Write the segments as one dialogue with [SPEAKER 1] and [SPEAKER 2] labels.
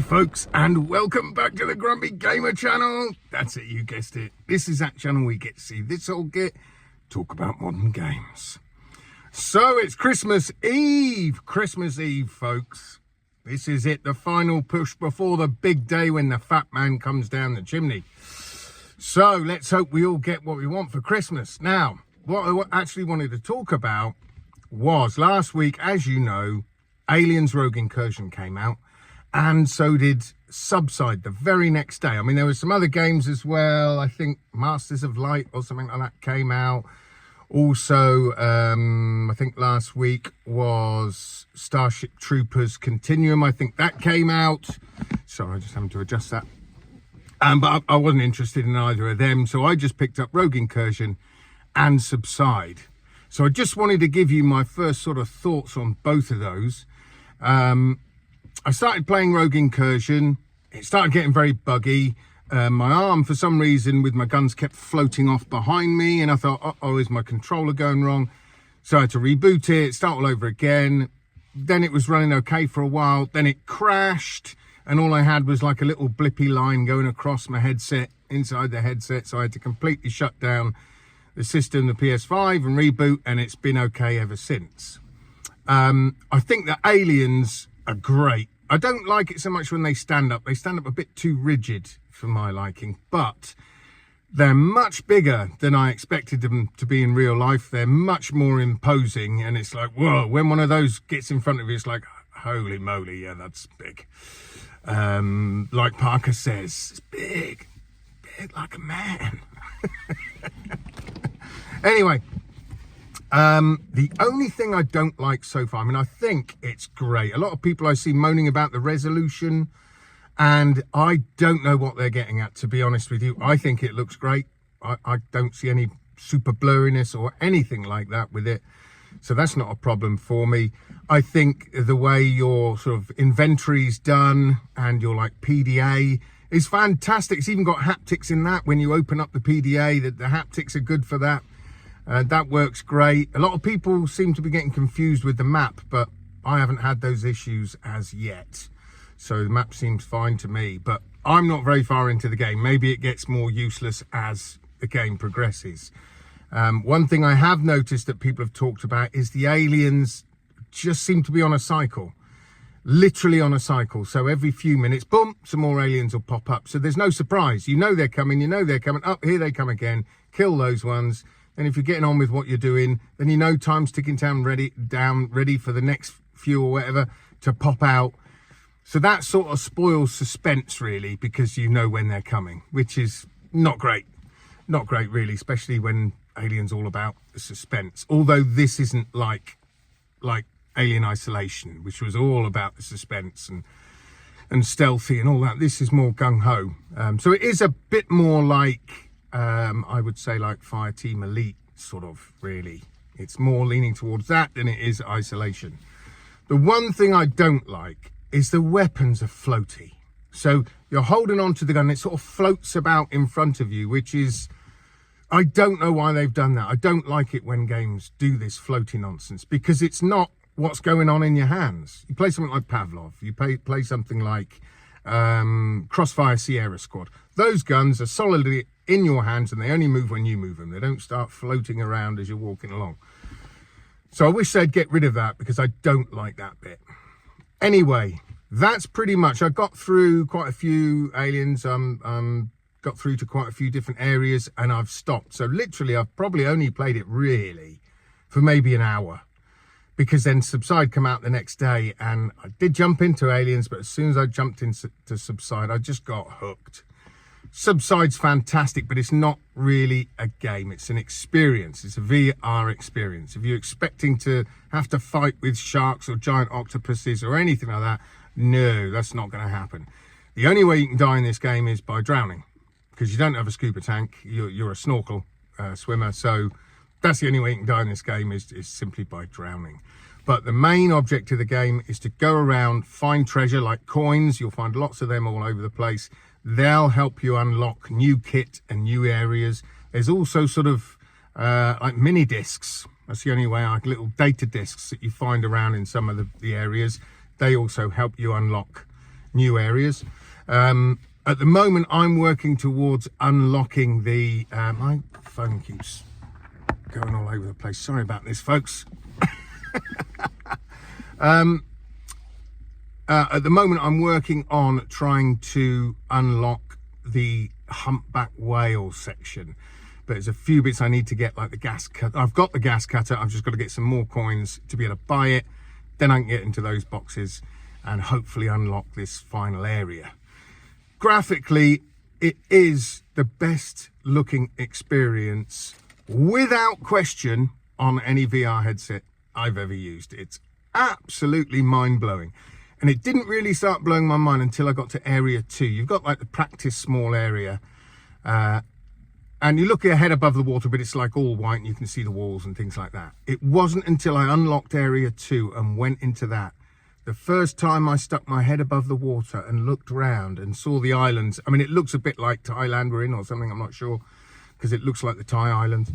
[SPEAKER 1] folks, and welcome back to the Grumpy Gamer channel. That's it, you guessed it. This is that channel we get to see this old git talk about modern games. So it's Christmas Eve, folks. This is it, the final push before the big day when the fat man comes down the chimney. So let's hope we all get what we want for Christmas. Now, what I actually wanted to talk about was last week, as you know, Aliens Rogue Incursion came out. And so did Subside the very next day. I mean, there were some other games as well. I think Masters of Light or something like that came out. Also, I think last week was Starship Troopers Continuum. I think that came out. Sorry, I just having to adjust that. But I wasn't interested in either of them. So I just picked up Rogue Incursion and Subside. So I just wanted to give you my first sort of thoughts on both of those. I started playing Rogue Incursion. It started getting very buggy. My arm, for some reason, with my guns kept floating off behind me. And I thought, uh-oh, is my controller going wrong? So I had to reboot it, start all over again. Then it was running okay for a while. Then it crashed. And all I had was like a little blippy line going across my headset, inside the headset. So I had to completely shut down the system, the PS5, and reboot. And it's been okay ever since. I think the aliens are great. I don't like it so much when they stand up. They stand up a bit too rigid for my liking, but they're much bigger than I expected them to be in real life. They're much more imposing, and it's like, whoa, when one of those gets in front of you, it's like, holy moly, yeah, that's big. Like Parker says, it's big like a man. Anyway, the only thing I don't like so far, I mean, I think it's great. A lot of people I see moaning about the resolution, and I don't know what they're getting at, to be honest with you. I think it looks great. I don't see any super blurriness or anything like that with it. So that's not a problem for me. I think the way your sort of inventory's done and your like PDA is fantastic. It's even got haptics in that. When you open up the PDA, the haptics are good for that. That works great. A lot of people seem to be getting confused with the map, but I haven't had those issues as yet. So the map seems fine to me, but I'm not very far into the game. Maybe it gets more useless as the game progresses. One thing I have noticed that people have talked about is the aliens just seem to be on a cycle. Literally on a cycle. So every few minutes, boom, some more aliens will pop up. So there's no surprise. You know they're coming. You know they're coming. Up here they come again. Kill those ones. And if you're getting on with what you're doing, then you know time's ticking down, ready for the next few or whatever to pop out. So that sort of spoils suspense, really, because you know when they're coming, which is not great. Not great, really, especially when Alien's all about the suspense. Although this isn't like Alien Isolation, which was all about the suspense and stealthy and all that. This is more gung-ho. So it is a bit more like, I would say, like Fireteam Elite, sort of, really. It's more leaning towards that than it is Isolation. The one thing I don't like is the weapons are floaty. So you're holding on to the gun, it sort of floats about in front of you, which is, I don't know why they've done that. I don't like it when games do this floaty nonsense, because it's not what's going on in your hands. You play something like Pavlov, you play something like Crossfire Sierra Squad. Those guns are solidly in your hands, and they only move when you move them. They don't start floating around as you're walking along. So I wish they'd get rid of that, because I don't like that bit. Anyway, that's pretty much, I got through quite a few aliens, got through to quite a few different areas, and I've stopped. So literally I've probably only played it really for maybe an hour, because then Subside come out the next day, and I did jump into Aliens, but as soon as I jumped into Subside, I just got hooked. Subside's fantastic, but it's not really a game. It's an experience. It's a VR experience. If you're expecting to have to fight with sharks or giant octopuses or anything like that, no, that's not going to happen. The only way you can die in this game is by drowning, because you don't have a scuba tank. You're a snorkel swimmer, so that's the only way you can die in this game is simply by drowning. But the main object of the game is to go around, find treasure like coins. You'll find lots of them all over the place. They'll help you unlock new kit and new areas. There's also sort of like mini discs. That's the only way, like little data discs that you find around in some of the areas. They also help you unlock new areas. At the moment, I'm working towards unlocking the... my phone keeps going all over the place. Sorry about this, folks. At the moment, I'm working on trying to unlock the humpback whale section. But there's a few bits I need to get, like the gas cutter. I've got the gas cutter. I've just got to get some more coins to be able to buy it. Then I can get into those boxes and hopefully unlock this final area. Graphically, it is the best looking experience, without question, on any VR headset I've ever used. It's absolutely mind-blowing. And it didn't really start blowing my mind until I got to area 2. You've got like the practice small area, and you look ahead above the water, but it's like all white and you can see the walls and things like that. It wasn't until I unlocked area 2 and went into that, the first time I stuck my head above the water and looked around and saw the islands. I mean, it looks a bit like Thailand we're in or something, I'm not sure, because it looks like the Thai islands.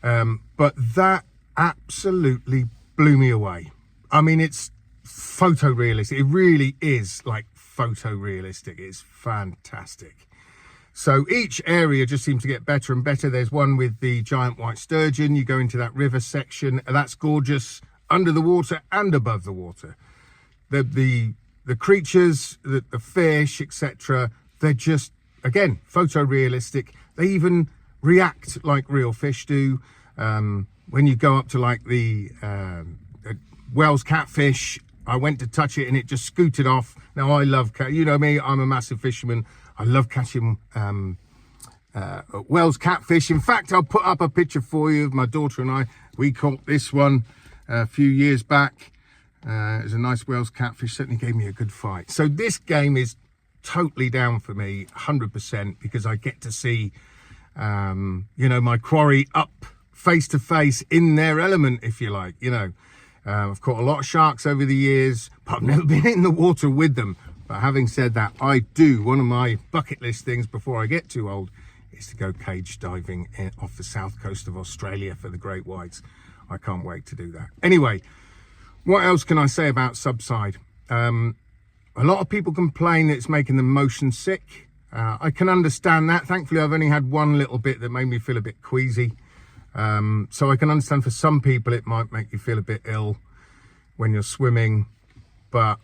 [SPEAKER 1] But that absolutely blew me away. I mean, it's photorealistic. It really is like photorealistic. It's fantastic. So each area just seems to get better and better. There's one with the giant white sturgeon. You go into that river section. That's gorgeous, under the water and above the water. The creatures, the fish, etc., they're just, again, photorealistic. They even react like real fish do. When you go up to like the Wells catfish, I went to touch it and it just scooted off. Now I love, you know me, I'm a massive fisherman. I love catching Wells catfish. In fact, I'll put up a picture for you of my daughter and I. We caught this one a few years back. It was a nice Wells catfish, certainly gave me a good fight. So this game is totally down for me, 100%, because I get to see, you know, my quarry up face to face in their element, if you like, you know. I've caught a lot of sharks over the years, but I've never been in the water with them. But having said that, one of my bucket list things before I get too old is to go cage diving off the south coast of Australia for the great whites. I can't wait to do that. Anyway, what else can I say about Subside? A lot of people complain that it's making them motion sick. I can understand that. Thankfully, I've only had one little bit that made me feel a bit queasy. So I can understand for some people it might make you feel a bit ill when you're swimming, but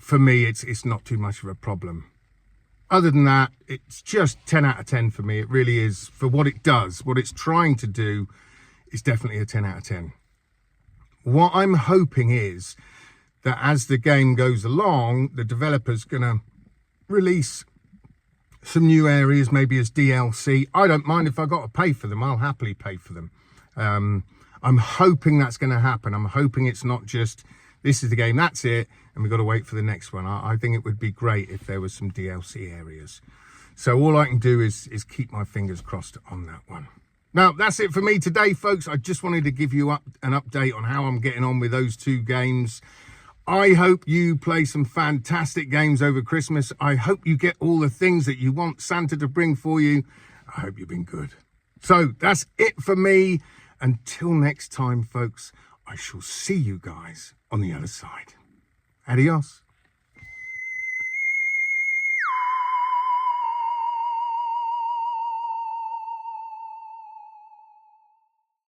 [SPEAKER 1] for me it's not too much of a problem. Other than that, it's just 10 out of 10 for me. It really is. For what it does, what it's trying to do, is definitely a 10 out of 10. What I'm hoping is that as the game goes along, the developer's gonna release some new areas, maybe as DLC. I don't mind if I got to pay for them. I'll happily pay for them. I'm hoping that's going to happen. I'm hoping it's not just, this is the game, that's it, and we've got to wait for the next one. I think it would be great if there was some DLC areas. So all I can do is keep my fingers crossed on that one. Now, that's it for me today, folks. I just wanted to give you an update on how I'm getting on with those two games. I hope you play some fantastic games over Christmas. I hope you get all the things that you want Santa to bring for you. I hope you've been good. So that's it for me. Until next time, folks, I shall see you guys on the other side. Adios.